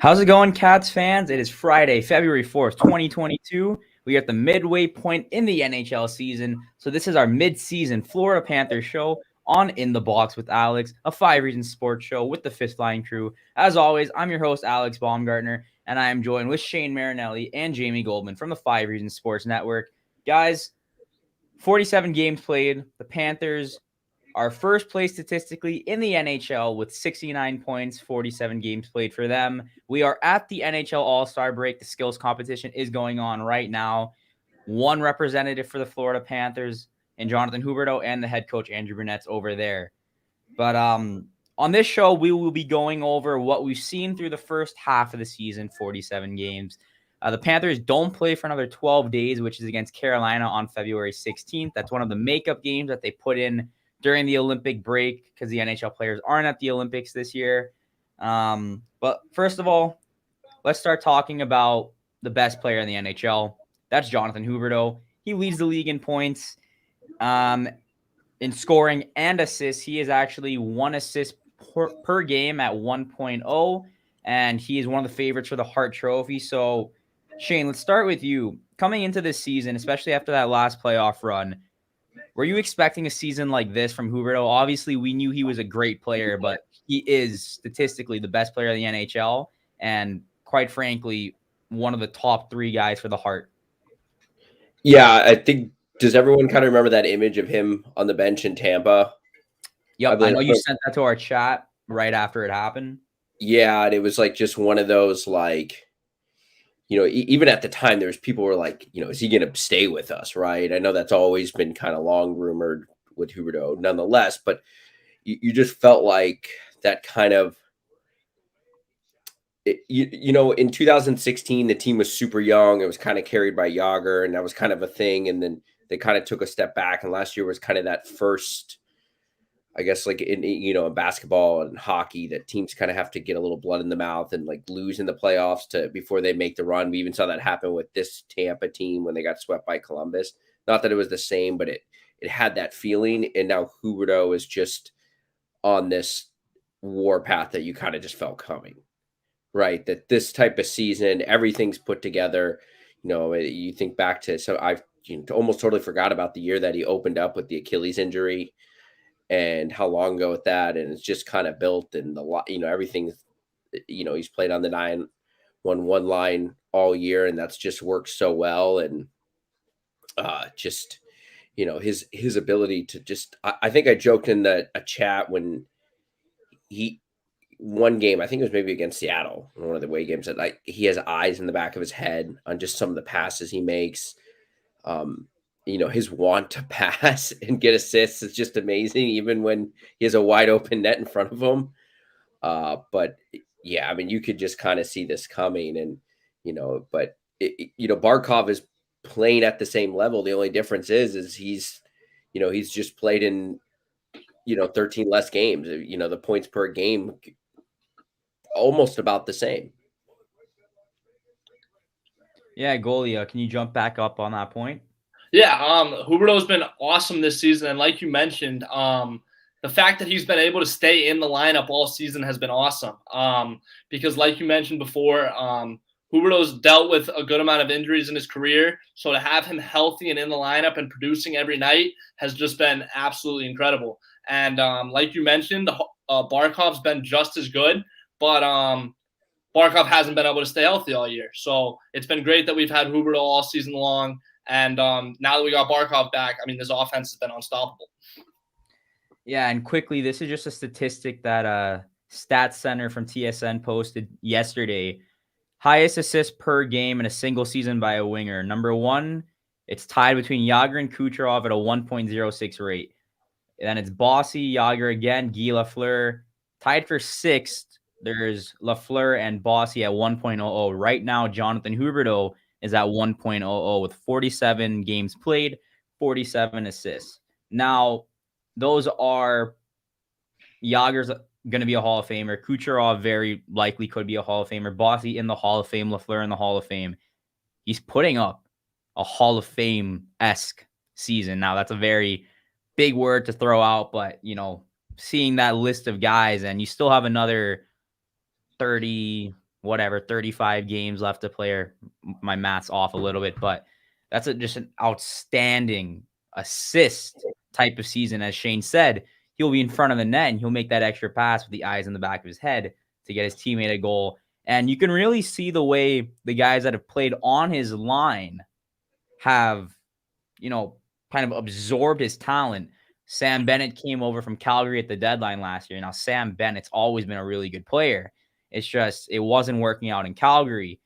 How's it going, Cats fans? It is Friday, February 4th, 2022. We are at the midway point in the NHL season. So this is our mid-season Florida Panthers show on In the Box with Alex, a Five Reasons sports show with the Fifth Line crew. As always, I'm your host, Alex Baumgartner, and I am joined with Shane Marinelli and Jamie Goldman from the Five Reasons Sports Network. Guys, 47 games played. The Panthers are first place statistically in the NHL with 69 points, 47 games played for them. We are at the NHL All-Star break. The skills competition is going on right now. One representative for the Florida Panthers and Jonathan Huberto, and the head coach Andrew Bennett's over there. But on this show, we will be going over what we've seen through the first half of the season, 47 games. The Panthers don't play for another 12 days, which is against Carolina on February 16th. That's one of the makeup games that they put in during the Olympic break because the NHL players aren't at the Olympics this year. But first of all, let's start talking about the best player in the NHL. That's Jonathan Huberto. He leads the league in points, in scoring and assists. He is actually one assist per game at 1.0, and he is one of the favorites for the Hart Trophy. So, Shane, let's start with you. Coming into this season, especially after that last playoff run, were you expecting a season like this from Huberto? Obviously, we knew he was a great player, but he is statistically the best player in the NHL and, quite frankly, one of the top three guys for the Hart. Yeah, I think, does everyone kind of remember that image of him on the bench in Tampa? Yep, I know you sent that to our chat right after it happened. Yeah, and it was like just one of those, like, even at the time, there was people were like, is he going to stay with us, right? I know that's always been kind of long rumored with Huberto nonetheless, but you just felt like that kind of, in 2016, the team was super young. It was kind of carried by Yager, and that was kind of a thing. And then they kind of took a step back. And last year was kind of that first, I guess, like in basketball and hockey, that teams kind of have to get a little blood in the mouth and like lose in the playoffs before they make the run. We even saw that happen with this Tampa team when they got swept by Columbus. Not that it was the same, but it had that feeling. And now Huberto is just on this war path that you kind of just felt coming. Right, that this type of season, everything's put together. You think back to, so I've almost totally forgot about the year that he opened up with the Achilles injury and how long ago with that, and it's just kind of built, and everything. He's played on the 9-1-1 line all year, and that's just worked so well, and his ability to just. I think I joked in a chat when one game, I think it was maybe against Seattle, one of the away games, that like he has eyes in the back of his head on just some of the passes he makes. His want to pass and get assists is just amazing, even when he has a wide open net in front of him. But yeah, I mean, you could just kind of see this coming, and but Barkov is playing at the same level. The only difference is he's just played in 13 less games. The points per game almost about the same. Yeah, Golia, can you jump back up on that point? Yeah, Huberto's been awesome this season, and like you mentioned, the fact that he's been able to stay in the lineup all season has been awesome. Because like you mentioned before, Huberto's dealt with a good amount of injuries in his career, so to have him healthy and in the lineup and producing every night has just been absolutely incredible. And like you mentioned, Barkov's been just as good, but Barkov hasn't been able to stay healthy all year. So it's been great that we've had Huberto all season long. And now that we got Barkov back, I mean, this offense has been unstoppable. Yeah, and quickly, this is just a statistic that Stats Center from TSN posted yesterday. Highest assists per game in a single season by a winger. Number one, it's tied between Yager and Kucherov at a 1.06 rate. And then it's Bossy, Yager again, Guy Lafleur. Tied for sixth, there's Lafleur and Bossy at 1.00. Right now, Jonathan Huberto is at 1.00 with 47 games played, 47 assists. Now, those are Yager's going to be a Hall of Famer. Kucherov very likely could be a Hall of Famer. Bossy in the Hall of Fame. Lafleur in the Hall of Fame. He's putting up a Hall of Fame-esque season. Now, that's a very big word to throw out, but, seeing that list of guys, and you still have another 30, whatever, 35 games left to play, or my math's off a little bit, but that's just an outstanding assist type of season. As Shane said, he'll be in front of the net and he'll make that extra pass with the eyes in the back of his head to get his teammate a goal. And you can really see the way the guys that have played on his line have, kind of absorbed his talent. Sam Bennett came over from Calgary at the deadline last year. Now, Sam Bennett's always been a really good player. It's just it wasn't working out in Calgary.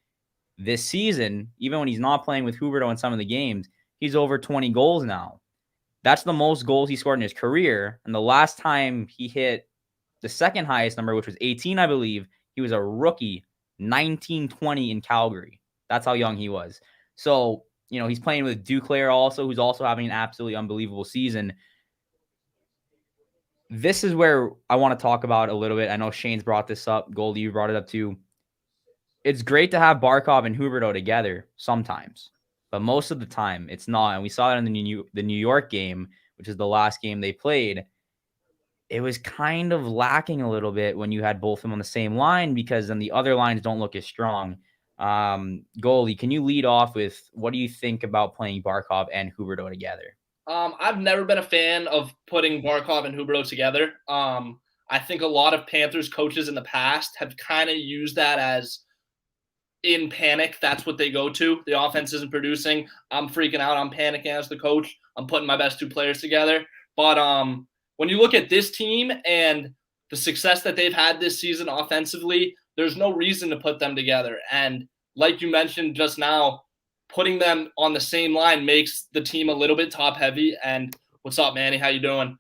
This season, even when he's not playing with Huberto in some of the games, he's over 20 goals now. That's the most goals he scored in his career. And the last time he hit the second highest number, which was 18, I believe, he was a rookie, 1920 in Calgary. That's how young he was. So, he's playing with Duclair also, who's also having an absolutely unbelievable season. This is where I want to talk about a little bit. I know Shane's brought this up. Goldie, you brought it up too. It's great to have Barkov and Huberto together sometimes, but most of the time it's not. And we saw that in the New York game, which is the last game they played. It was kind of lacking a little bit when you had both of them on the same line, because then the other lines don't look as strong. Goldie, can you lead off with what do you think about playing Barkov and Huberto together? I've never been a fan of putting Barkov and Huberto together. I think a lot of Panthers coaches in the past have kind of used that as, in panic, that's what they go to. The offense isn't producing. I'm freaking out. I'm panicking as the coach. I'm putting my best two players together. But when you look at this team and the success that they've had this season offensively, there's no reason to put them together. And like you mentioned just now, putting them on the same line makes the team a little bit top heavy. And what's up, Manny? How you doing?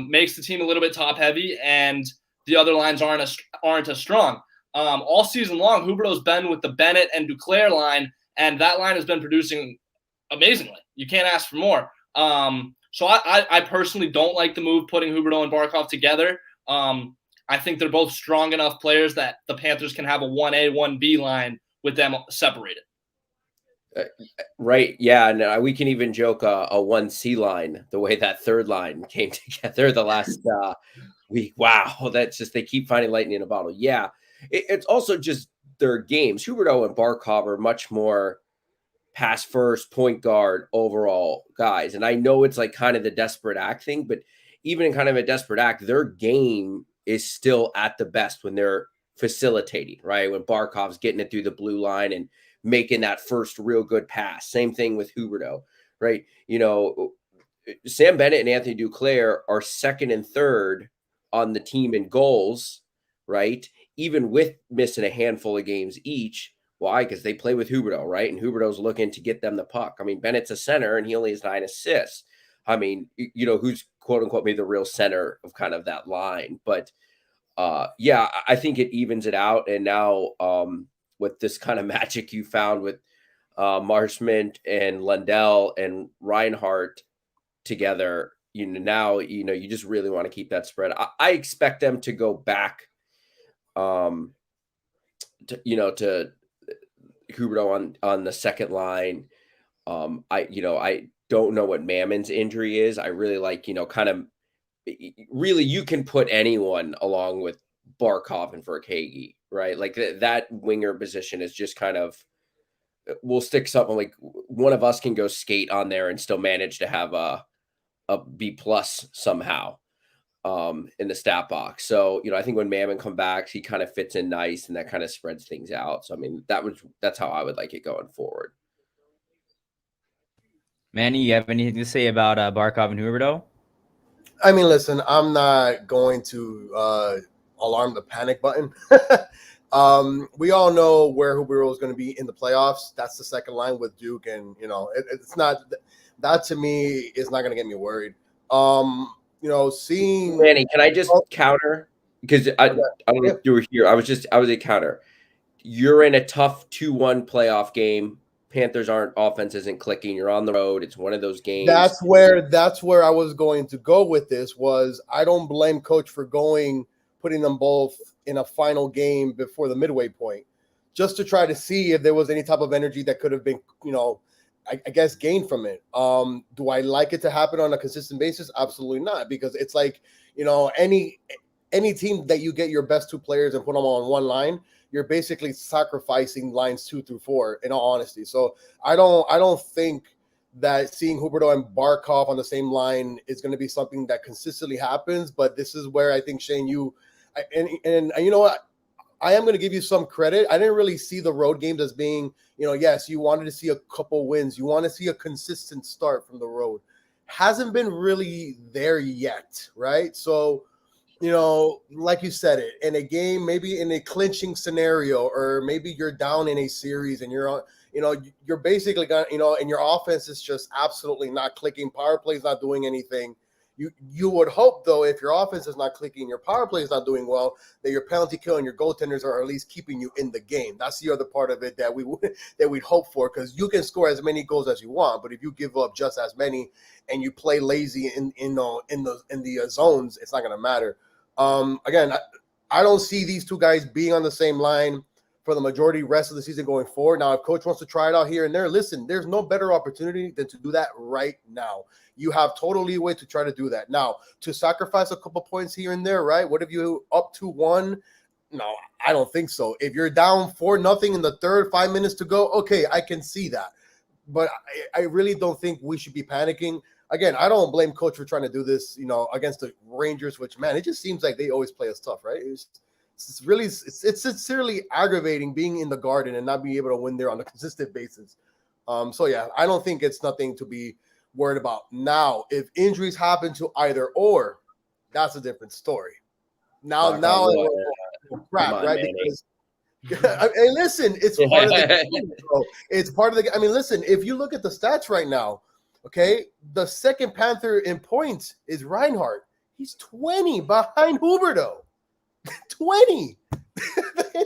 Makes the team a little bit top heavy, and the other lines aren't as strong. All season long, Huberto's been with the Bennett and Duclair line, and that line has been producing amazingly. You can't ask for more. So I personally don't like the move putting Huberto and Barkov together. I think they're both strong enough players that the Panthers can have a 1A, 1B line with them separated. Right. Yeah. And we can even joke a 1C line, the way that third line came together the last week. Wow. That's just, they keep finding lightning in a bottle. Yeah. It's also just their games. Huberto and Barkov are much more pass first, point guard overall guys. And I know it's like kind of the desperate act thing, but even in kind of a desperate act, their game is still at the best when they're facilitating, right? When Barkov's getting it through the blue line and making that first real good pass. Same thing with Huberto, right? Sam Bennett and Anthony Duclair are second and third on the team in goals, right? Even with missing a handful of games each. Why? Because they play with Huberto, right? And Huberto's looking to get them the puck. I mean, Bennett's a center and he only has 9 assists. I mean, who's quote unquote maybe the real center of kind of that line. But yeah, I think it evens it out. And now with this kind of magic you found with Marshman and Lundell and Reinhart together, now, you just really want to keep that spread. I expect them to go back, to Huberto on the second line. I don't know what Mammon's injury is. I really like, kind of really you can put anyone along with Barkov and Verkhage, right? Like that winger position is just kind of, we'll stick something like one of us can go skate on there and still manage to have a B plus somehow in the stat box. So, I think when Mammon comes back, he kind of fits in nice and that kind of spreads things out. So, I mean, that's how I would like it going forward. Manny, you have anything to say about Barkov and Huberto? I mean, listen, I'm not going to alarm the panic button. We all know where Huberto is going to be in the playoffs. That's the second line with Duke, and it's not that to me is not going to get me worried. Seeing Manny, can I just counter? Because I don't know if you were here. I was a counter. You're in a tough 2-1 playoff game. Panthers offense isn't clicking. You're on the road. It's one of those games. That's where I was going to go with this. Was I don't blame coach for putting them both in a final game before the midway point, just to try to see if there was any type of energy that could have been, I guess, gained from it. Do I like it to happen on a consistent basis? Absolutely not, because it's like, any team that you get your best two players and put them on one line, you're basically sacrificing lines 2 through 4, in all honesty. So I don't think that seeing Huberto and Barkov on the same line is going to be something that consistently happens. But this is where I think, Shane, and you know what? I am going to give you some credit. I didn't really see the road games as being, yes, you wanted to see a couple wins. You want to see a consistent start from the road. Hasn't been really there yet, right? So, like you said, it in a game, maybe in a clinching scenario, or maybe you're down in a series and you're on, you're basically got, and your offense is just absolutely not clicking. Power play is not doing anything. You would hope, though, if your offense is not clicking, your power play is not doing well, that your penalty kill and your goaltenders are at least keeping you in the game. That's the other part of it that we'd hope for, because you can score as many goals as you want, but if you give up just as many and you play lazy in the zones, it's not going to matter. Again, I don't see these two guys being on the same line for the majority rest of the season going forward. Now, if coach wants to try it out here and there, listen, there's no better opportunity than to do that right now. You have total leeway to try to do that. Now, to sacrifice a couple points here and there, right? What if you up 2-1? No, I don't think so. If you're down 4-0 in the third, 5 minutes to go, okay, I can see that. But I really don't think we should be panicking. Again, I don't blame coach for trying to do this, against the Rangers, which, man, it just seems like they always play us tough, right? It's sincerely aggravating being in the Garden and not being able to win there on a consistent basis. So, yeah, I don't think it's nothing to be worried about. Now, if injuries happen to either or, that's a different story. Now, crap, right? Because hey, listen, it's part of the game, bro. It's part of the. I mean, listen, if you look at the stats right now, okay, the second Panther in points is Reinhart. He's 20 behind Huberto. 20.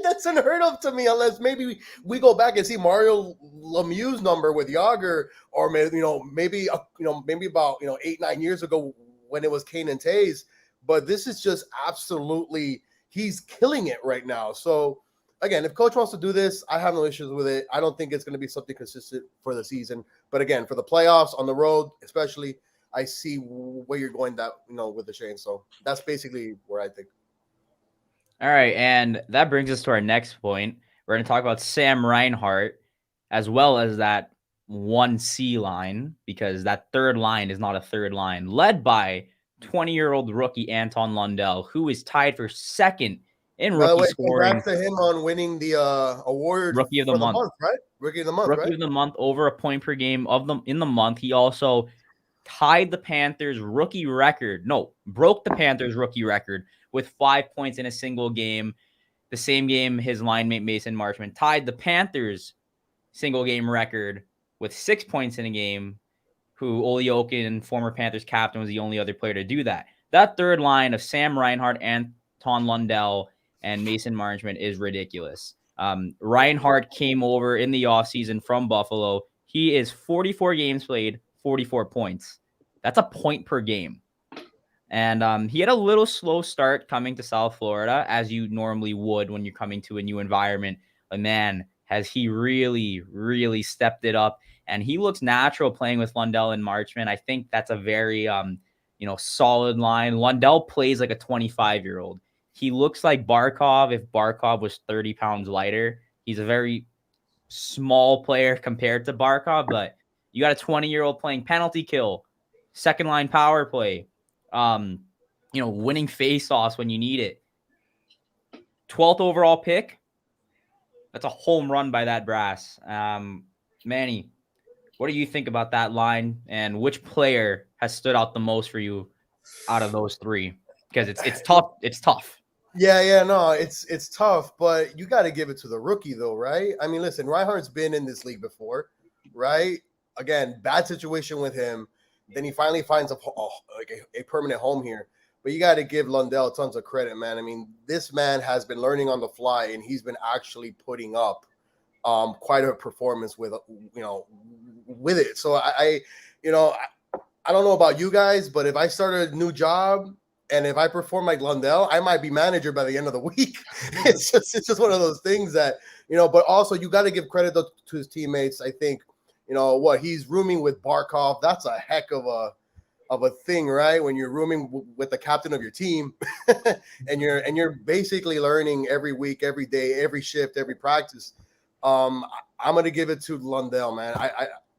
That's unheard of to me, unless maybe we go back and see Mario Lemieux's number with Yager, or maybe about 8-9 years ago when it was Kane and Tays. But this is just absolutely, he's killing it right now. So again, if coach wants to do this, I have no issues with it. I don't think it's going to be something consistent for the season. But again, for the playoffs on the road, especially, I see where you're going with the Shane. So that's basically where I think. All right, and that brings us to our next point. We're going to talk about Sam Reinhart, as well as that 1C line, because that third line is not a third line, led by 20-year-old rookie Anton Lundell, who is tied for second in rookie scoring. Congrats to him on winning the award, Rookie of the month, right? Rookie of the month, Rookie of the month, over a point per game in the month. He also tied the Panthers' rookie record. No, broke the Panthers' rookie record with 5 points in a single game. The same game his line mate Mason Marchment tied the Panthers' single game record with 6 points in a game, who Oliokin, former Panthers captain, was the only other player to do that. That third line of Sam Reinhart, Anton Lundell, and Mason Marchment is ridiculous. Reinhart came over in the offseason from Buffalo. He is 44 games played, 44 points. That's a point per game. And he had a little slow start coming to South Florida, as you normally would when you're coming to a new environment. But man, has he really, really stepped it up. And he looks natural playing with Lundell and Marchment. I think that's a very, solid line. Lundell plays like a 25-year-old. He looks like Barkov if Barkov was 30 pounds lighter. He's a very small player compared to Barkov, but you got a 20-year-old playing penalty kill, second line power play, winning face-offs when you need it. 12th overall pick. That's a home run by that brass. Manny, what do you think about that line, and which player has stood out the most for you out of those three? Because it's tough. It's tough. Yeah, no, it's tough, but you got to give it to the rookie, though, right? I mean, listen, Reinhardt's been in this league before, right? Again, bad situation with him. Then he finally finds a permanent home here. But you got to give Lundell tons of credit, man. I mean, this man has been learning on the fly, and he's been actually putting up quite a performance with it. So I don't know about you guys, but if I started a new job and if I perform like Lundell, I might be manager by the end of the week. It's just one of those things that, but also you got to give credit to his teammates. I think, he's rooming with Barkov. That's a heck of of a thing, right? When you're rooming with the captain of your team, and you're basically learning every week, every day, every shift, every practice. I'm gonna give it to Lundell, man.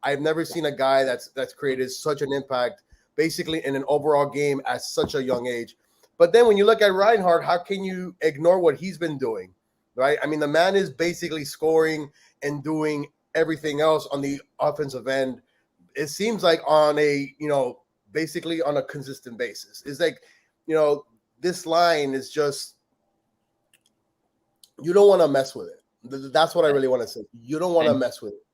I've never seen a guy that's created such an impact, basically in an overall game at such a young age. But then when you look at Reinhart, how can you ignore what he's been doing, right? I mean, the man is basically scoring and doing everything else on the offensive end. It seems like on a, basically on a consistent basis. It's like, this line is just, you don't want to mess with it. That's what I really want to say. You don't want to mess with it.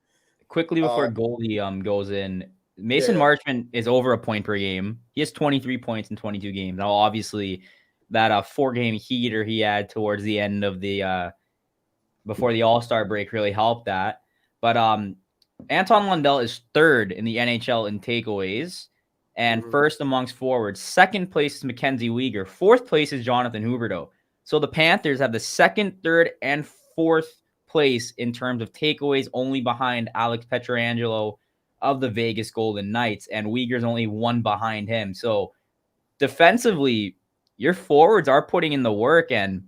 Quickly before goalie goes in, Mason Marchment is over a point per game. He has 23 points in 22 games. Now, obviously, that 4-game heater he had towards the end of the before the All-Star break really helped that. But Anton Lundell is third in the NHL in takeaways and first amongst forwards. Second place is Mackenzie Weegar. Fourth place is Jonathan Huberto. So the Panthers have the second, third, and fourth place in terms of takeaways, only behind Alex Pietrangelo of the Vegas Golden Knights, and Weegar's only one behind him. So defensively, your forwards are putting in the work, and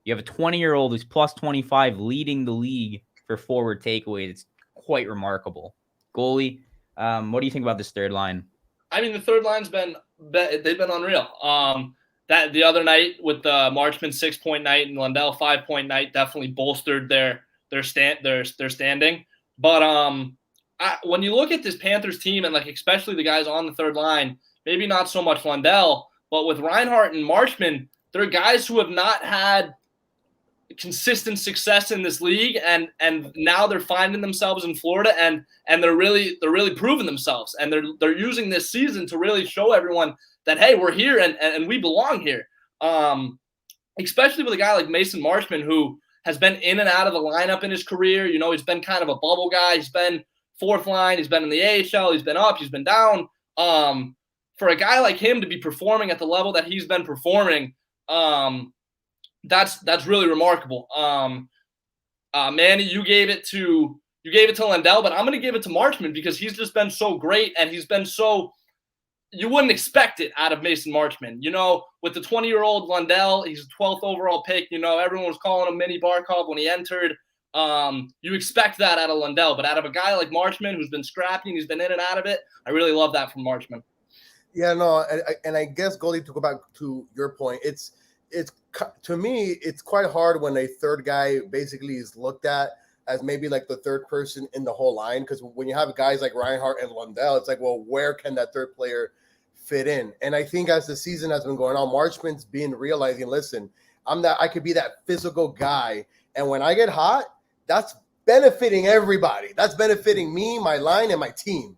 you have a 20-year-old who's plus 25 leading the league for forward takeaways. It's quite remarkable. Goalie, what do you think about this third line? I mean, the third line's they've been unreal. That the other night with the Marchman 6-point night and Lundell 5-point night definitely bolstered their standing. But when you look at this Panthers team and like especially the guys on the third line, maybe not so much Lundell, but with Reinhart and Marchman, they're guys who have not had consistent success in this league, and now they're finding themselves in Florida, and they're really proving themselves, and they're using this season to really show everyone that, hey, we're here and we belong here. Especially with a guy like Mason Marchman, who has been in and out of the lineup in his career. He's been kind of a bubble guy. He's been fourth line. He's been in the AHL. He's been up. He's been down. For a guy like him to be performing at the level that he's been performing, that's really remarkable. Manny, you gave it to Lundell, but I'm going to give it to Marchman because he's just been so great, and he's been so, you wouldn't expect it out of Mason Marchman. With the 20-year-old Lundell, he's a 12th overall pick. Everyone was calling him Mini Barkov when he entered. You expect that out of Lundell, but out of a guy like Marchman who's been scrappy and he's been in and out of it, I really love that from Marchman. Yeah, no, and I guess, Goldie, to go back to your point, it's to me, it's quite hard when a third guy basically is looked at as maybe like the third person in the whole line. Because when you have guys like Reinhart and Lundell, it's like, well, where can that third player fit in? And I think as the season has been going on, Marchman's been realizing, listen, I could be that physical guy. And when I get hot, that's benefiting everybody. That's benefiting me, my line, and my team.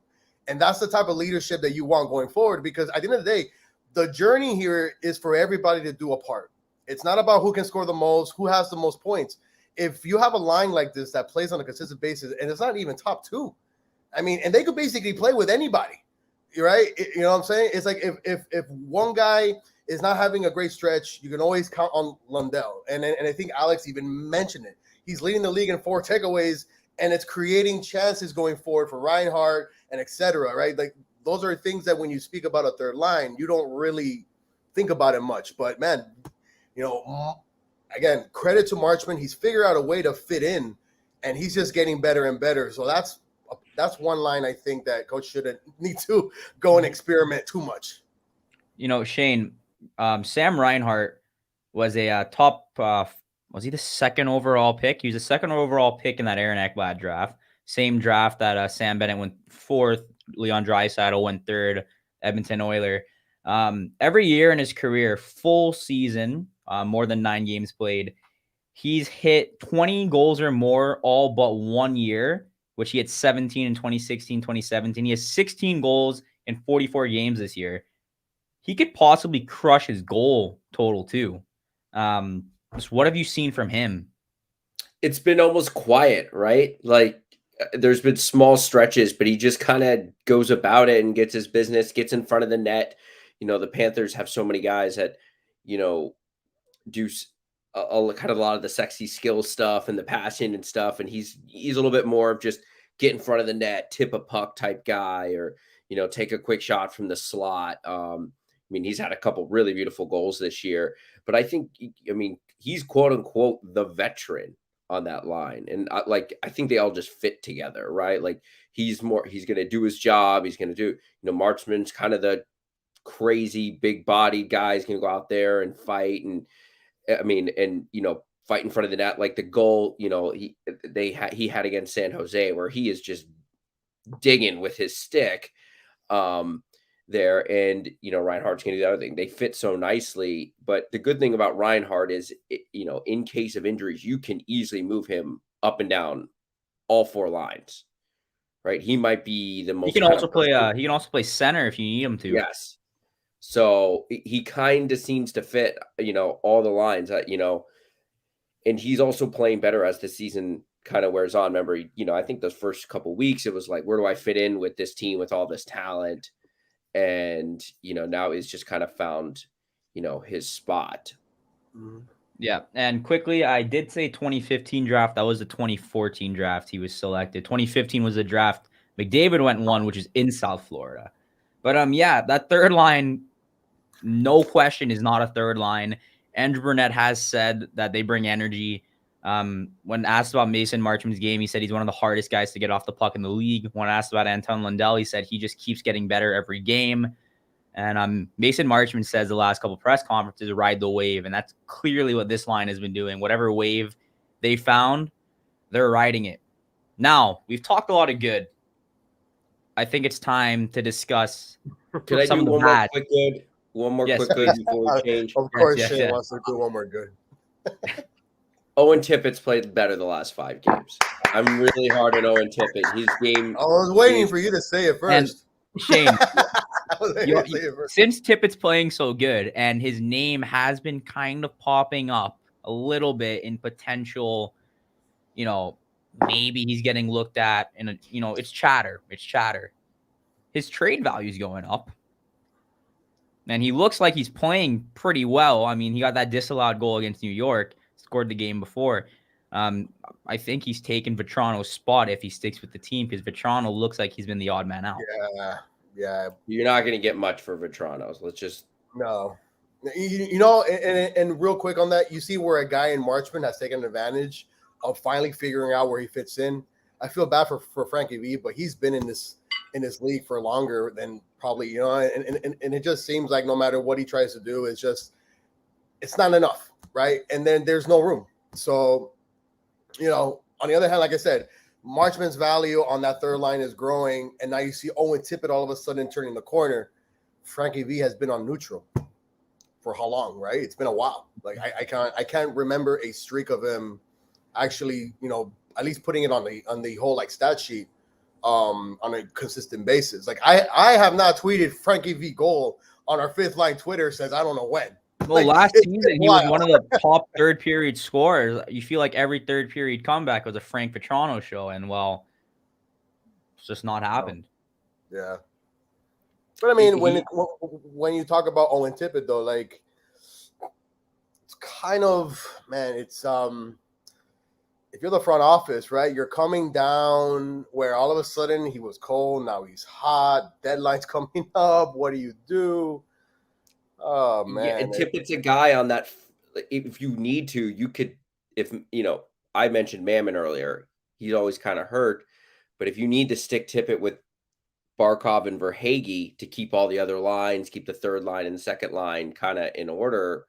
And that's the type of leadership that you want going forward, because at the end of the day, the journey here is for everybody to do a part. It's not about who can score the most, who has the most points. If you have a line like this that plays on a consistent basis, and it's not even top two, I mean, and they could basically play with anybody, right? You know what I'm saying? It's like if one guy is not having a great stretch, you can always count on Lundell. And I think Alex even mentioned it. He's leading the league in 4 takeaways, and it's creating chances going forward for Reinhart and et cetera, right? Like, those are things that when you speak about a third line, you don't really think about it much. But, man, again, credit to Marchman. He's figured out a way to fit in, and he's just getting better and better. So that's one line I think that coach shouldn't need to go and experiment too much. Shane, Sam Reinhart was a top was he the second overall pick? He was the second overall pick in that Aaron Ekblad draft. Same draft that Sam Bennett went 4th, Leon Draisaitl went 3rd, Edmonton Oiler. Every year in his career, full season, more than 9 games played, he's hit 20 goals or more all but 1 year, which he had 17 in 2016, 2017. He has 16 goals in 44 games this year. He could possibly crush his goal total too. So what have you seen from him? It's been almost quiet, right? Like, there's been small stretches, but he just kind of goes about it and gets his business, gets in front of the net. The Panthers have so many guys that, do a lot of the sexy skill stuff and the passion and stuff. And he's a little bit more of just get in front of the net, tip a puck type guy, or, take a quick shot from the slot. I mean, he's had a couple really beautiful goals this year, but I think, he's quote unquote the veteran on that line. And I think they all just fit together, right? Like he's going to do his job. He's going to do, Marchman's kind of the crazy big bodied guy. He's going to go out there and fight. And fight in front of the net. Like the goal, he had against San Jose where he is just digging with his stick there. And, Reinhart's going to do the other thing. They fit so nicely. But the good thing about Reinhart is, in case of injuries, you can easily move him up and down all four lines, right? He might be the most. He can also play center if you need him to. Yes. So he kind of seems to fit, all the lines, and he's also playing better as the season kind of wears on. Remember, I think those first couple weeks, it was like, where do I fit in with this team with all this talent? And, now he's just kind of found, his spot. Yeah. And quickly, I did say 2015 draft. That was the 2014 draft. He was selected. 2015 was the draft McDavid went one, which is in South Florida. But that third line, no question, is not a third line. Andrew Burnett has said that they bring energy. When asked about Mason Marchman's game, he said he's one of the hardest guys to get off the puck in the league. When asked about Anton Lundell, he said he just keeps getting better every game. And Mason Marchman says the last couple press conferences ride the wave, and that's clearly what this line has been doing. Whatever wave they found, they're riding it. Now, we've talked a lot of good. I think it's time to discuss Can I do one more quick good? One more quick good before we change. Of course, Shane wants to do one more good. Owen Tippets played better the last 5 games. I'm really hard on Owen Tippett. His game. I was waiting for you to say it first. And Shane, since Tippett's playing so good and his name has been kind of popping up a little bit in potential, maybe he's getting looked at in it's chatter. It's chatter. His trade value is going up. And he looks like he's playing pretty well. I mean, he got that disallowed goal against New York, scored the game before. I think he's taken Vetrano's spot if he sticks with the team because Vetrano looks like he's been the odd man out. Yeah. You're not going to get much for Vetrano's. Let's just. No. And real quick on that, you see where a guy in Marchman has taken advantage of finally figuring out where he fits in. I feel bad for Frankie V, but he's been in this league for longer than probably, and it just seems like no matter what he tries to do, it's not enough, right? And then there's no room. So, on the other hand, like I said, Marchman's value on that third line is growing, and now you see Owen Tippett all of a sudden turning the corner. Frankie V has been on neutral for how long, right? It's been a while. Like I can't remember a streak of him actually, at least putting it on the whole like stat sheet on a consistent basis. Like I have not tweeted Frankie V goal on our fifth line Twitter since I don't know when. Well, last season he was one of the top third period scorers. You feel like every third period comeback was a Frank Vetrano show, and it's just not happened. Yeah, but I mean, when you talk about Owen Tippett though, like it's kind of it's if you're the front office, right? You're coming down where all of a sudden he was cold, now he's hot. Deadline's coming up. What do you do? Oh man! Yeah, and Tippett's a guy on that. If you need to, you could. If I mentioned Mammon earlier. He's always kind of hurt, but if you need to stick Tippett with Barkov and Verhaeghe to keep all the other lines, keep the third line and the second line kind of in order,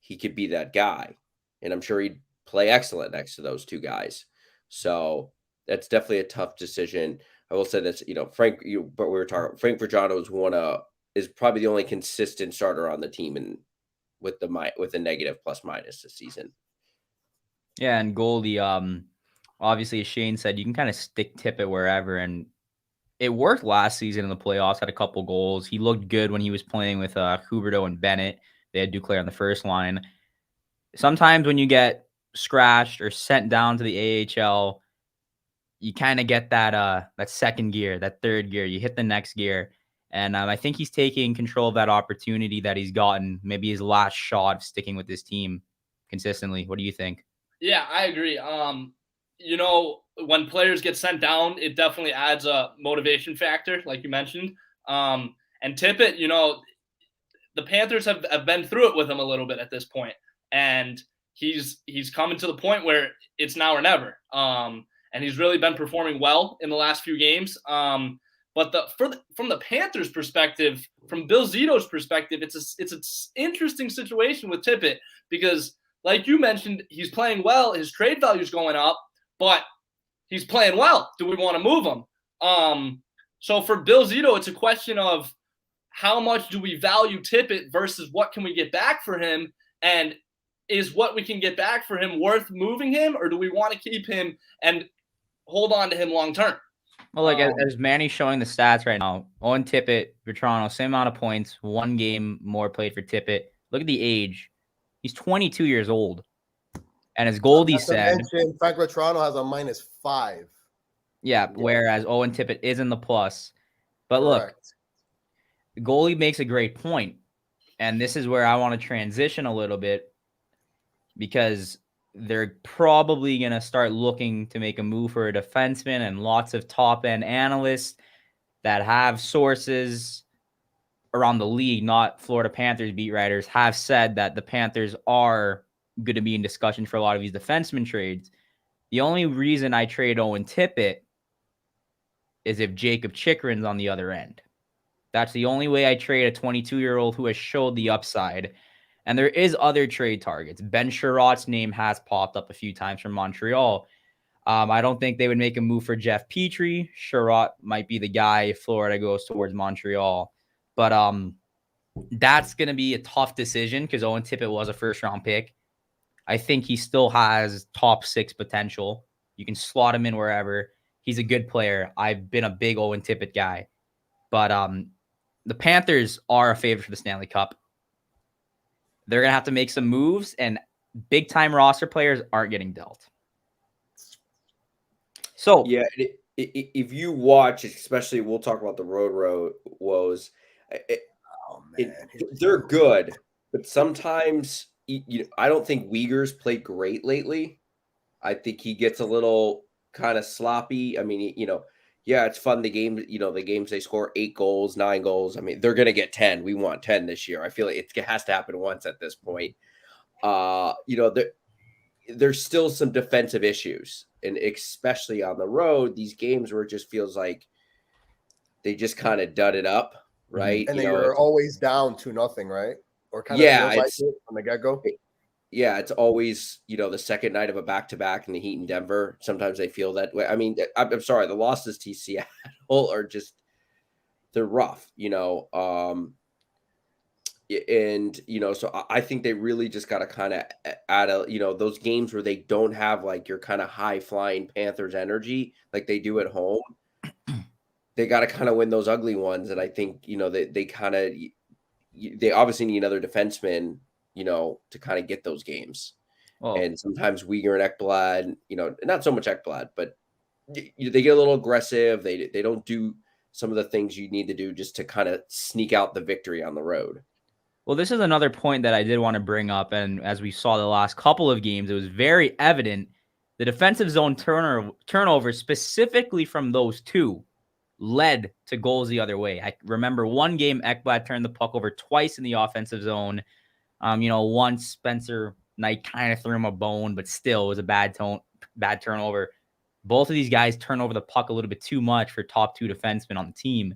he could be that guy, and I'm sure he'd play excellent next to those two guys. So that's definitely a tough decision. I will say that's Frank. But we were talking. Frank Vetrano is probably the only consistent starter on the team and with a negative plus minus this season. Yeah, and goalie, obviously as Shane said, you can kind of stick Tippett wherever, and it worked last season in the playoffs, had a couple goals. He looked good when he was playing with Huberto and Bennett. They had Duclair on the first line. Sometimes when you get scratched or sent down to the AHL, you kind of get that second gear, that third gear. You hit the next gear. And I think he's taking control of that opportunity that he's gotten, maybe his last shot of sticking with this team consistently. What do you think? Yeah, I agree. you know, when players get sent down, it definitely adds a motivation factor, like you mentioned. And Tippett, you know, the Panthers have been through it with him a little bit at this point, and he's coming to the point where it's now or never. And he's really been performing well in the last few games. But from the Panthers' perspective, from Bill Zito's perspective, it's an interesting situation with Tippett because, like you mentioned, he's playing well. His trade value is going up, but he's playing well. Do we want to move him? So for Bill Zito, it's a question of how much do we value Tippett versus what can we get back for him? And is what we can get back for him worth moving him, or do we want to keep him and hold on to him long term? Well, like as Manny's showing the stats right now, Owen Tippett for Toronto, same amount of points, 1 game more played for Tippett. Look at the age. He's 22 years old. And as Goldie said, Frank Toronto has a -5. Yeah, whereas Owen Tippett is in the plus. But look, the goalie makes a great point. And this is where I want to transition a little bit because they're probably going to start looking to make a move for a defenseman, and lots of top-end analysts that have sources around the league, not Florida Panthers beat writers, have said that the Panthers are going to be in discussion for a lot of these defenseman trades. The only reason I trade Owen Tippett is if Jacob Chikrin's on the other end. That's the only way I trade a 22-year-old who has showed the upside. And there is other trade targets. Ben Sherratt's name has popped up a few times from Montreal. I don't think they would make a move for Jeff Petrie. Sherratt might be the guy if Florida goes towards Montreal. But that's going to be a tough decision because Owen Tippett was a first-round pick. I think he still has top 6 potential. You can slot him in wherever. He's a good player. I've been a big Owen Tippett guy. But the Panthers are a favorite for the Stanley Cup. They're going to have to make some moves, and big-time roster players aren't getting dealt. So, yeah, if you watch, especially, we'll talk about the road woes. They're good, but sometimes I don't think Uyghur's played great lately. I think he gets a little kind of sloppy. I mean, yeah, it's fun. The games they score 8 goals, 9 goals. I mean, they're going to get 10. We want 10 this year. I feel like it has to happen once at this point. There's still some defensive issues, and especially on the road, these games where it just feels like they just kind of dud it up, right? And they were always down 2-0, right? Or kind of feels like it from the get-go. Yeah, it's always, the second night of a back-to-back in the Heat in Denver. Sometimes they feel that way. I mean, I'm sorry, the losses to Seattle are just, they're rough, so I think they really just got to kind of add those games where they don't have like your kind of high-flying Panthers energy like they do at home. They got to kind of win those ugly ones, and I think, they obviously need another defenseman, to kind of get those games. Oh. And sometimes Uyghur and Ekblad, not so much Ekblad, but they get a little aggressive. They don't do some of the things you need to do just to kind of sneak out the victory on the road. Well, this is another point that I did want to bring up. And as we saw the last couple of games, it was very evident the defensive zone turnover, specifically from those two, led to goals the other way. I remember one game, Ekblad turned the puck over twice in the offensive zone. Once Spencer Knight kind of threw him a bone, but still it was a bad turnover. Both of these guys turn over the puck a little bit too much for top 2 defensemen on the team.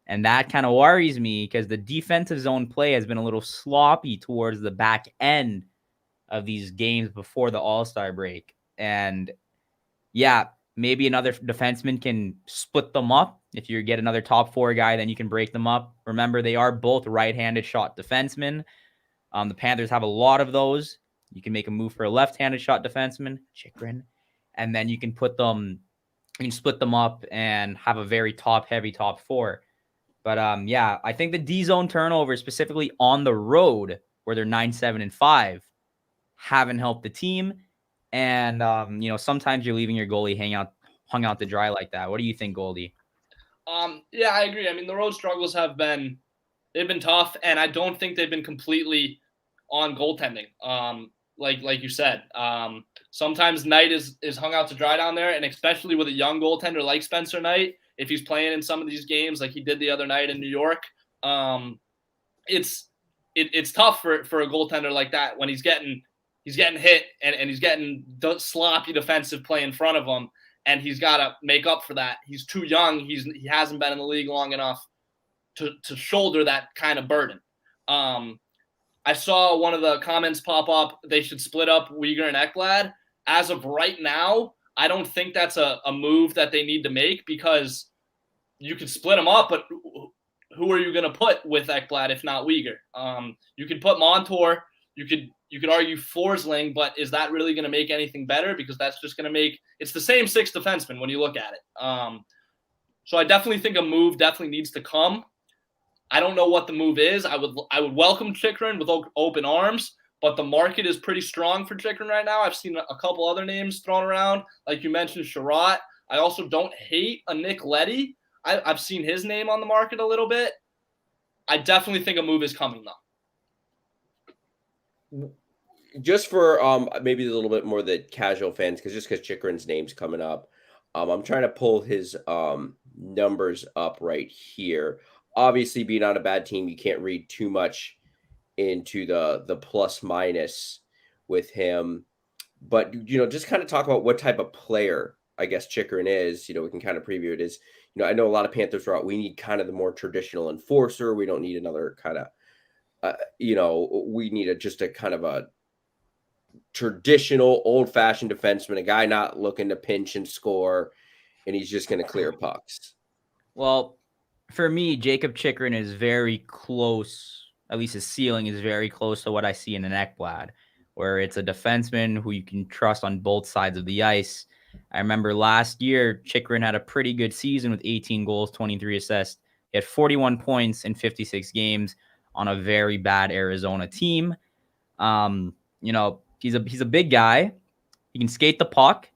And that kind of worries me because the defensive zone play has been a little sloppy towards the back end of these games before the All-Star break. And yeah, maybe another defenseman can split them up. If you get another top 4 guy, then you can break them up. Remember, they are both right-handed shot defensemen. The Panthers have a lot of those. You can make a move for a left-handed shot defenseman, Chikrin, and then you can split them up and have a very top-heavy top 4. But I think the D-zone turnovers, specifically on the road, where they're 9-7-5, haven't helped the team. And sometimes you're leaving your goalie hung out to dry like that. What do you think, Goldie? Yeah, I agree. I mean, the road struggles they've been tough, and I don't think they've been completely on goaltending. like you said. Sometimes Knight is hung out to dry down there, and especially with a young goaltender like Spencer Knight, if he's playing in some of these games like he did the other night in New York, it's tough for a goaltender like that when he's getting hit and he's getting sloppy defensive play in front of him, and he's got to make up for that. He's too young. He hasn't been in the league long enough to shoulder that kind of burden. I saw one of the comments pop up, they should split up Uyghur and Ekblad. As of right now, I don't think that's a move that they need to make, because you could split them up, but who are you going to put with Ekblad if not Uyghur? You could put Montour. You could argue Forsling, but is that really going to make anything better? Because that's just going to make – it's the same six defensemen when you look at it. So I definitely think a move definitely needs to come. I don't know what the move is. I would welcome Chychrun with open arms, but the market is pretty strong for Chychrun right now. I've seen a couple other names thrown around, like you mentioned, Sherratt. I also don't hate a Nick Leddy. I've seen his name on the market a little bit. I definitely think a move is coming, though. Just for maybe a little bit more the casual fans, because Chychrun's name's coming up, I'm trying to pull his numbers up right here. Obviously, being on a bad team, you can't read too much into the plus minus with him. But, just kind of talk about what type of player, I guess, Chychrun is. We can kind of preview it as, I know a lot of Panthers are out. We need kind of the more traditional enforcer. We don't need another kind of, we need just a kind of a traditional old-fashioned defenseman, a guy not looking to pinch and score, and he's just going to clear pucks. Well, for me, Jacob Chychrun is very close, at least his ceiling is very close to what I see in an Ekblad, where it's a defenseman who you can trust on both sides of the ice. I remember last year, Chychrun had a pretty good season with 18 goals, 23 assists. He had 41 points in 56 games on a very bad Arizona team. He's a big guy. He can skate the puck.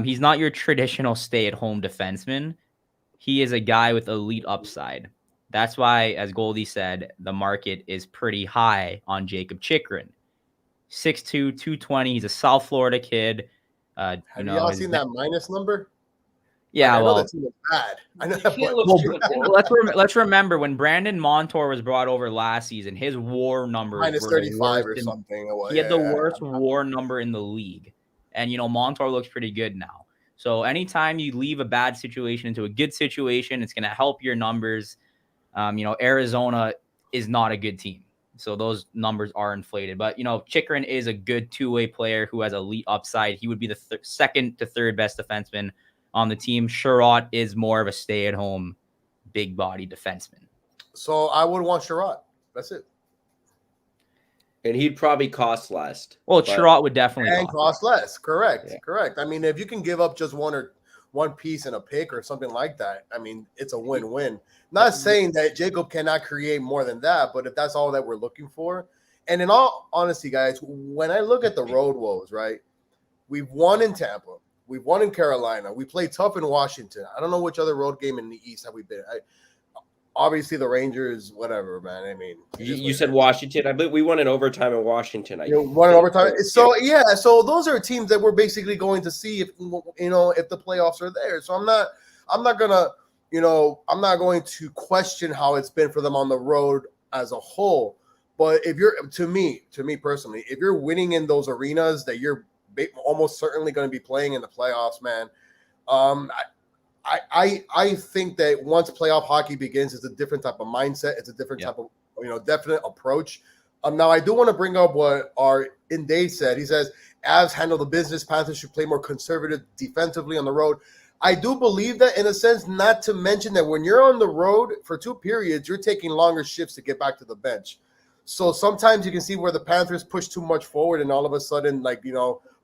He's not your traditional stay-at-home defenseman. He is a guy with elite upside. That's why, as Goldie said, the market is pretty high on Jacob Chychrun. 6'2", 220. He's a South Florida kid. Have y'all seen that minus number? Yeah, I know that team is bad. I know that. Let's remember when Brandon Montour was brought over last season, his WAR number minus 35 or something. He had the worst WAR number in the league, and Montour looks pretty good now. So anytime you leave a bad situation into a good situation, it's going to help your numbers. Arizona is not a good team, so those numbers are inflated. But, Chychrun is a good two-way player who has elite upside. He would be the second to third best defenseman on the team. Sherratt is more of a stay-at-home, big-body defenseman. So I would want Sherratt. That's it. And he'd probably cost less. Well, Sherratt would definitely cost less. Correct. I mean, if you can give up just one piece and a pick or something like that, I mean, it's a win-win. Not saying that Jacob cannot create more than that, but if that's all that we're looking for. And in all honesty, guys, when I look at the road woes, right, we've won in Tampa. We've won in Carolina. We played tough in Washington. I don't know which other road game in the East have we been. Obviously, the Rangers, whatever, man. I mean, you said Washington. I believe we won in overtime in Washington. Won in overtime. So so those are teams that we're basically going to see if the playoffs are there. So I'm not going to question how it's been for them on the road as a whole. But if you're to me personally, if you're winning in those arenas that you're almost certainly going to be playing in the playoffs, man. I think that once playoff hockey begins, it's a different type of mindset. It's a different type of, definite approach. Now, I do want to bring up what our Dave said. He says, Avs handle the business. Panthers should play more conservative defensively on the road. I do believe that in a sense, not to mention that when you're on the road for 2 periods, you're taking longer shifts to get back to the bench. So sometimes you can see where the Panthers push too much forward and all of a sudden,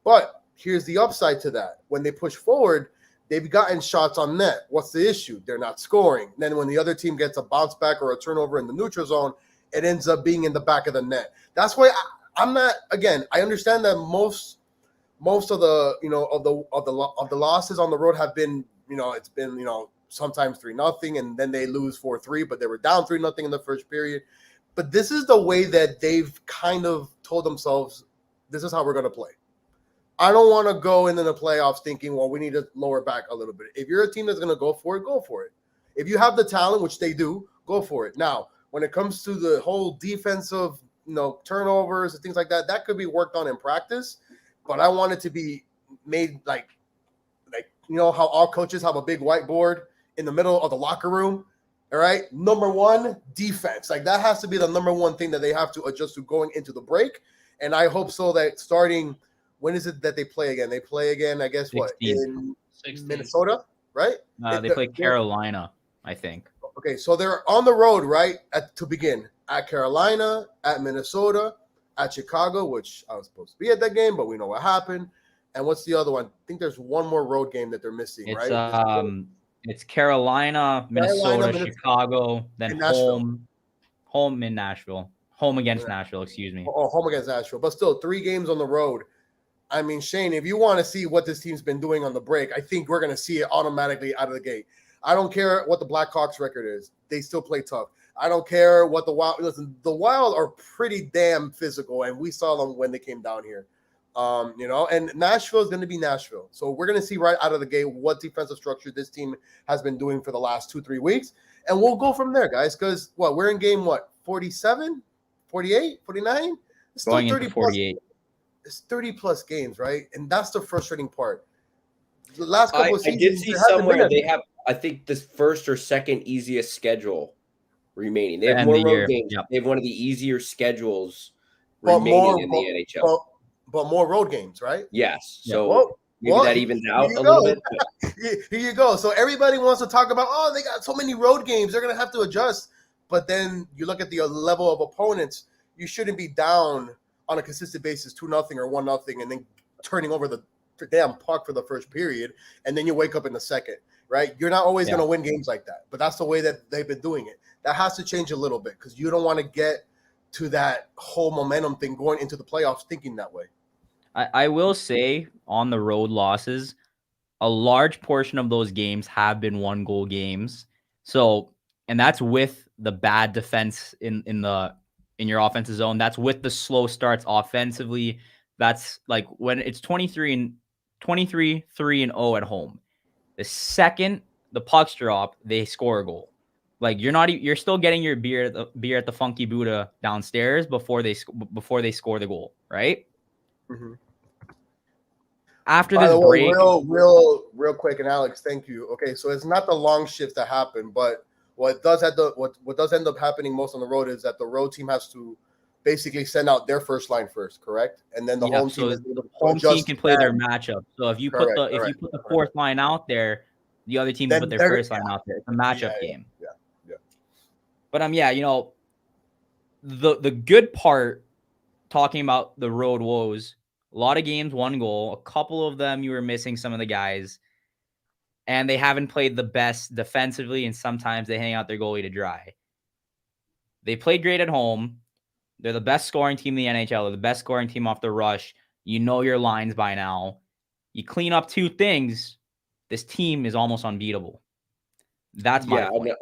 but here's the upside to that. When they push forward, they've gotten shots on net. What's the issue? They're not scoring. Then when the other team gets a bounce back or a turnover in the neutral zone, it ends up being in the back of the net. That's why I'm not. Again, I understand that most of the of the losses on the road have been it's been sometimes 3-0 and then they lose 4-3, but they were down 3-0 in the first period. But this is the way that they've kind of told themselves this is how we're going to play. I don't want to go into the playoffs thinking, well, we need to lower back a little bit. If you're a team that's going to go for it, go for it. If you have the talent, which they do, go for it. Now, when it comes to the whole defensive, turnovers and things like that, that could be worked on in practice. But I want it to be made like how all coaches have a big whiteboard in the middle of the locker room. All right. Number one, defense. Like that has to be the number one thing that they have to adjust to going into the break. And I hope so that starting, when is it that they play again? They play again, I guess, 16. in Minnesota, right? They play Carolina, I think. Okay. So they're on the road, right? To begin at Carolina, at Minnesota, at Chicago, which I was supposed to be at that game, but we know what happened. And what's the other one? I think there's one more road game that they're missing, right? It's Carolina, Minnesota, Chicago, then home in Nashville. Home against Nashville, excuse me. Oh, home against Nashville. But still, 3 games on the road. I mean, Shane, if you want to see what this team's been doing on the break, I think we're going to see it automatically out of the gate. I don't care what the Blackhawks record is. They still play tough. I don't care what the Wild – listen, the Wild are pretty damn physical, and we saw them when they came down here. And Nashville is going to be Nashville. So we're going to see right out of the gate what defensive structure this team has been doing for the last 2-3 weeks. And we'll go from there, guys, because we're in game 47, 48, 49? It's still going into 48. It's 30-plus games, right? And that's the frustrating part. The last couple of seasons, I did see somewhere they have, I think, the first or second easiest schedule remaining. They have more road games. Yep. They have one of the easier schedules remaining in the NHL. But more road games, right? Yes. So maybe that evens out a little bit. Here you go. So everybody wants to talk about, they got so many road games. They're going to have to adjust. But then you look at the level of opponents. You shouldn't be down on a consistent basis 2-0 or 1-0 and then turning over the damn puck for the first period. And then you wake up in the second, right? You're not always going to win games like that. But that's the way that they've been doing it. That has to change a little bit because you don't want to get to that whole momentum thing going into the playoffs thinking that way. I will say on the road losses, a large portion of those games have been 1-goal games. So, and that's with the bad defense in your offensive zone. That's with the slow starts offensively. That's like when it's 23-3-0 at home. The second the pucks drop, they score a goal. Like you're still getting your beer at the Funky Buddha downstairs before they score the goal, right? Mm-hmm. After this break, real quick, and Alex, thank you. Okay, so it's not the long shifts that happen, but what does end up happening most on the road is that the road team has to basically send out their first line first, correct? And then the home team can play their matchup. So if you put the fourth line out there, the other team will put their first line out there. It's a matchup game. Yeah. But the good part talking about the road woes. A lot of games, 1 goal. A couple of them, you were missing some of the guys. And they haven't played the best defensively, and sometimes they hang out their goalie to dry. They played great at home. They're the best scoring team in the NHL. They're the best scoring team off the rush. You know your lines by now. You clean up 2 things, this team is almost unbeatable. That's my point.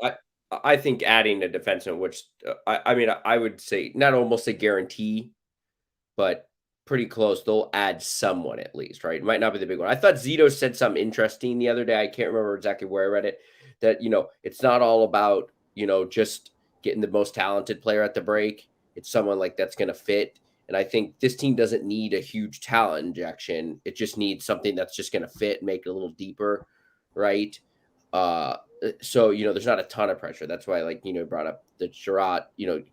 I think adding a defenseman, which I would say not almost a guarantee, but pretty close. They'll add someone at least, right? It might not be the big one. I thought Zito said something interesting the other day. I can't remember exactly where I read it. That, it's not all about, just getting the most talented player at the break. It's someone like that's going to fit. And I think this team doesn't need a huge talent injection. It just needs something that's just going to fit and make it a little deeper, right? So, there's not a ton of pressure. That's why, brought up the Sherratt,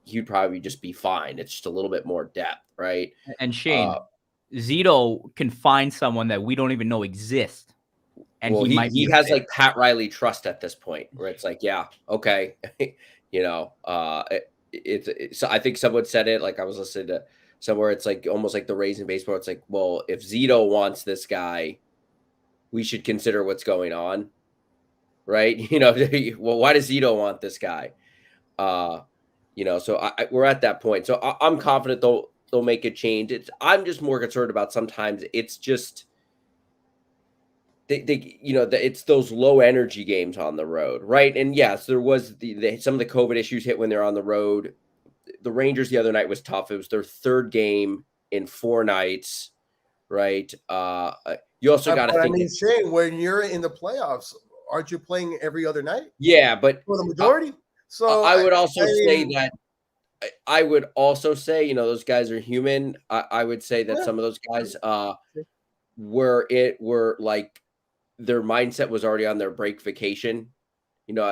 he'd probably just be fine. It's just a little bit more depth, right? And Shane, Zito can find someone that we don't even know exists. And he has like Pat Riley trust at this point where it's like, yeah, okay. So I think someone said it, like I was listening to somewhere, it's like almost like the Rays in baseball. It's like, well, if Zito wants this guy, we should consider what's going on. Right. Well, why does Zito want this guy? So we're at that point. So I'm confident they'll make a change. I'm just more concerned about sometimes it's just, it's those low energy games on the road. Right. And yes, there was some of the COVID issues hit when they're on the road. The Rangers the other night was tough. It was their 3rd game in 4 nights, right? You also got to think. I mean, Shane, when you're in the playoffs, aren't you playing every other night? Yeah, but for the majority. So I would also say that. I would also say, you know, those guys are human. I would say that some of those guys were like their mindset was already on their break vacation. You know,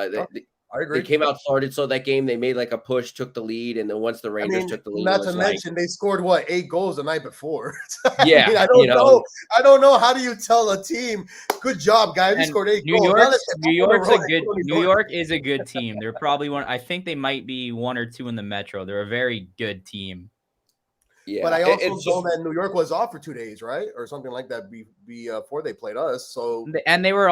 I agree. they came out started so that game they made like a push, took the lead, and then once the Rangers took the lead, not to mention they scored 8 goals the night before. Yeah, I don't know. I don't know. How do you tell a team, "Good job, guys, we scored 8 goals"? New York is a good team. They're probably one. I think they might be 1 or 2 in the Metro. They're a very good team. Yeah, but I also know that New York was off for 2 days, right, or something like that, before they played us. So they were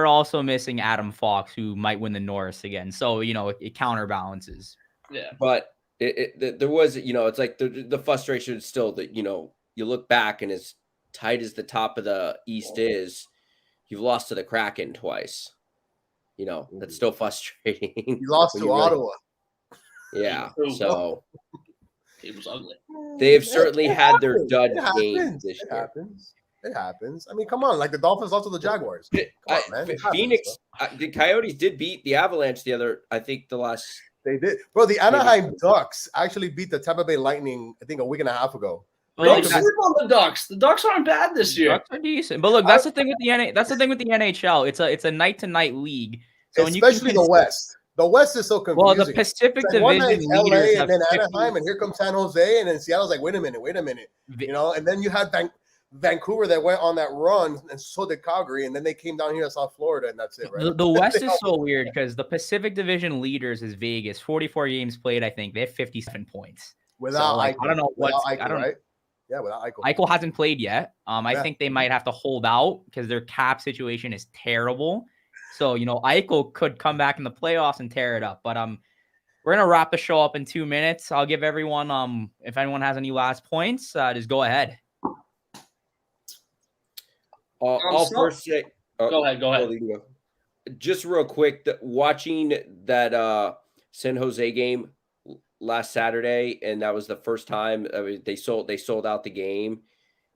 also missing Adam Fox, who might win the Norris again. So you know it counterbalances. Yeah, but there was, you know, it's like the frustration is still that, you know, you look back and as tight as the top of the East is, you've lost to the Kraken twice. You know, that's still frustrating. You lost to Ottawa. Yeah, so. It was ugly. They have certainly had their dud games this year. It happens. I mean, come on. Like the Dolphins lost to the Jaguars. Come on, man. Phoenix, the Coyotes did beat the Avalanche the last. They did. Bro, the Anaheim Ducks actually beat the Tampa Bay Lightning, I think, a week and a half ago. Don't sleep on the Ducks. The Ducks aren't bad this year. Ducks are decent. But look, that's the thing with the NHL. It's a night-to-night league. So especially the West. The West is so confusing. Well, the Pacific Division one night leaders LA and then Anaheim, and here comes San Jose, and then Seattle's like, wait a minute. You know, and then you had Vancouver that went on that run, and so did Calgary, and then they came down here to South Florida, and that's it, right? The West is so weird because the Pacific Division leaders is Vegas. 44 games played, I think. They have 57 points. Without Eichel. I don't know what right? Yeah, without Eichel. Eichel hasn't played yet. I think they might have to hold out because their cap situation is terrible. So, you know, Eichel could come back in the playoffs and tear it up. But we're going to wrap the show up in 2 minutes. I'll give everyone, if anyone has any last points, just go ahead. I'll first say... Go ahead. Just real quick, watching that San Jose game last Saturday, and that was the first time they sold out the game.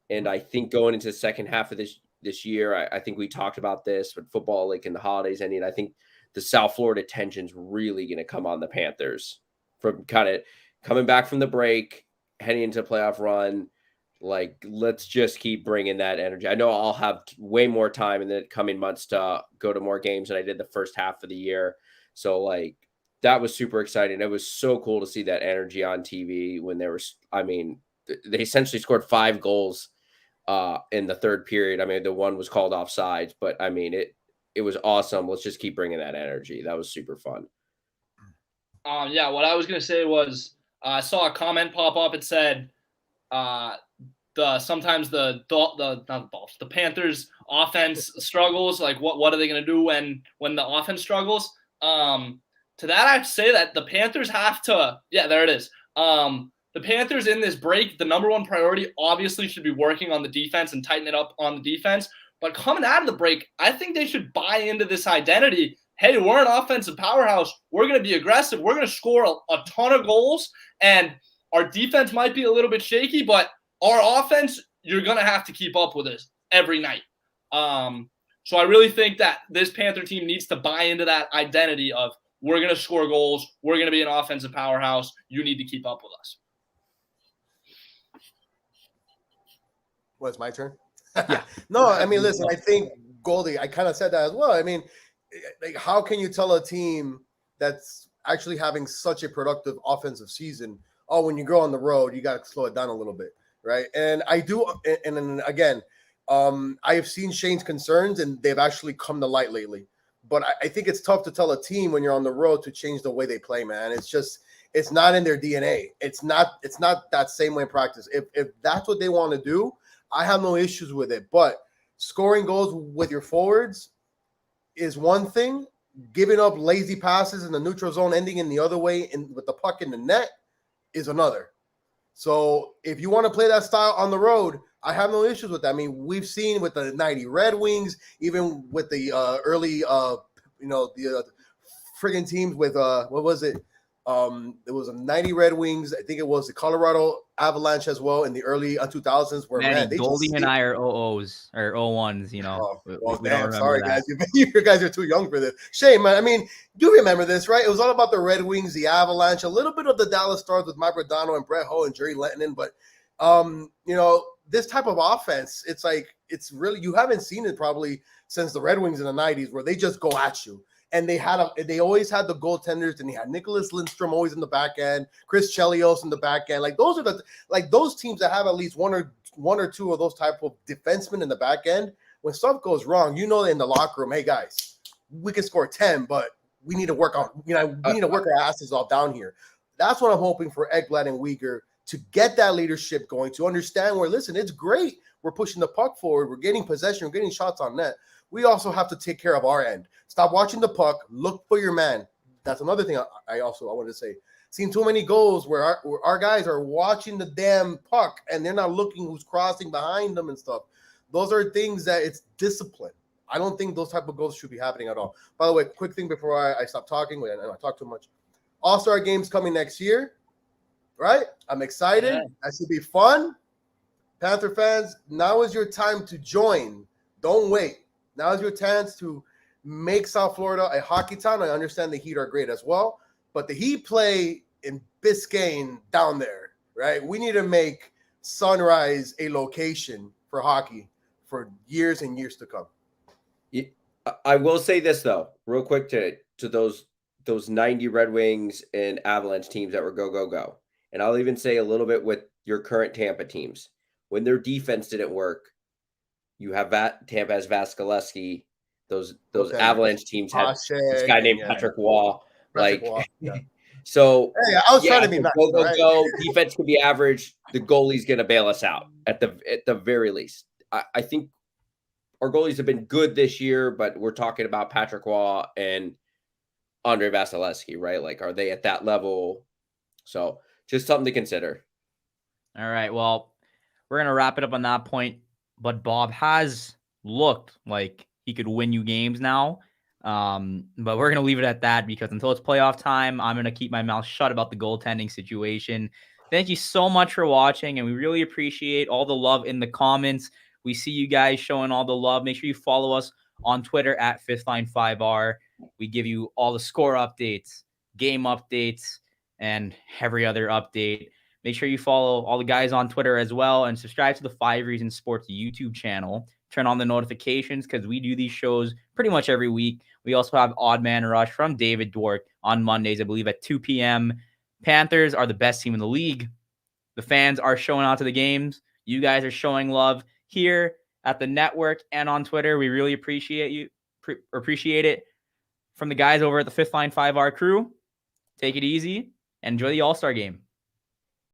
And I think going into the second half of this year, I think we talked about this, but football, like in the holidays ending, I think the South Florida tension's really going to come on the Panthers from kind of coming back from the break, heading into a playoff run. Like, let's just keep bringing that energy. I know I'll have way more time in the coming months to go to more games than I did the first half of the year. So, like, that was super exciting. It was so cool to see that energy on TV when they essentially scored 5 goals in the third period. I mean, the one was called offsides, but I mean, it was awesome. Let's just keep bringing that energy. That was super fun. Yeah, what I was going to say was I saw a comment pop up. It said sometimes the Panthers offense struggles. Like what are they going to do when the offense struggles? To that, I have to say that the Panthers have to. Yeah, there it is. The Panthers in this break, the number one priority obviously should be working on the defense and tighten it up on the defense. But coming out of the break, I think they should buy into this identity. Hey, we're an offensive powerhouse. We're going to be aggressive. We're going to score a ton of goals. And our defense might be a little bit shaky, but our offense, you're going to have to keep up with us every night. So I really think that this Panther team needs to buy into that identity of we're going to score goals. We're going to be an offensive powerhouse. You need to keep up with us. Well, it's my turn. Yeah. No, I mean, listen, I think Goldie, I kind of said that as well. I mean, like, how can you tell a team that's actually having such a productive offensive season, oh, when you go on the road, you got to slow it down a little bit, right? And I do, and then again, I have seen Shane's concerns, and they've actually come to light lately. But I think it's tough to tell a team when you're on the road to change the way they play, man. It's not in their DNA. It's not that same way in practice. If that's what they want to do, I have no issues with it. But scoring goals with your forwards is one thing. Giving up lazy passes in the neutral zone, ending in the other way, and with the puck in the net is another. So if you want to play that style on the road, I have no issues with that. I mean, we've seen with the 90 Red Wings, even with the early, the friggin' teams with what was it? There was a 90 Red Wings. I think it was the Colorado Avalanche as well in the early 2000s where, Manny, man, they Goldie just and I are 00s or 01s, you know. Oh, We well, don't damn, remember sorry, that. guys. You guys are too young for this. Shame, man. I mean, you remember this, right? It was all about the Red Wings, the Avalanche, a little bit of the Dallas Stars with Mike Rodano and Brett Hull and Jerry Lettinen. But, you know, this type of offense, it's like, it's really, you haven't seen it probably since the Red Wings in the 90s where they just go at you. And they always had the goaltenders, and they had Nicholas Lindstrom always in the back end, Chris Chelios in the back end. Like those are those teams that have at least one or two of those type of defensemen in the back end. When stuff goes wrong, you know, in the locker room, hey guys, we can score 10, but we need to work on, we need to work our asses off down here. That's what I'm hoping for Ekblad and Weegar to get that leadership going, to understand where, listen, it's great. We're pushing the puck forward. We're getting possession. We're getting shots on net. We also have to take care of our end. Stop watching the puck. Look for your man. That's another thing I wanted to say. Seen too many goals where our guys are watching the damn puck and they're not looking who's crossing behind them and stuff. Those are things that it's discipline. I don't think those type of goals should be happening at all. By the way, quick thing before I stop talking. I talk too much. All-Star games coming next year, right? I'm excited. Yeah. That should be fun. Panther fans, now is your time to join. Don't wait. Now is your chance to make South Florida a hockey town. I understand the Heat are great as well, but the Heat play in Biscayne down there, right? We need to make Sunrise a location for hockey for years and years to come. I will say this though, real quick to those 90 Red Wings and Avalanche teams that were go. And I'll even say a little bit with your current Tampa teams. When their defense didn't work, you have Tampa as Vasilevsky. Those Avalanche teams had this guy named Patrick Waugh. So hey, I was trying to be nice. Go. Defense could be average. The goalie's going to bail us out at the very least. I think our goalies have been good this year, but we're talking about Patrick Waugh and Andre Vasilevsky, right? Like, are they at that level? So just something to consider. All right. Well, we're going to wrap it up on that point. But Bob has looked like he could win you games now. But we're going to leave it at that because until it's playoff time, I'm going to keep my mouth shut about the goaltending situation. Thank you so much for watching, and we really appreciate all the love in the comments. We see you guys showing all the love. Make sure you follow us on Twitter at FifthLine5R. We give you all the score updates, game updates, and every other update. Make sure you follow all the guys on Twitter as well and subscribe to the 5 Reasons Sports YouTube channel. Turn on the notifications because we do these shows pretty much every week. We also have Odd Man Rush from David Dwork on Mondays, I believe, at 2 p.m. Panthers are the best team in the league. The fans are showing out to the games. You guys are showing love here at the network and on Twitter. We really appreciate it. From the guys over at the Fifth Line 5R crew, take it easy and enjoy the All-Star game.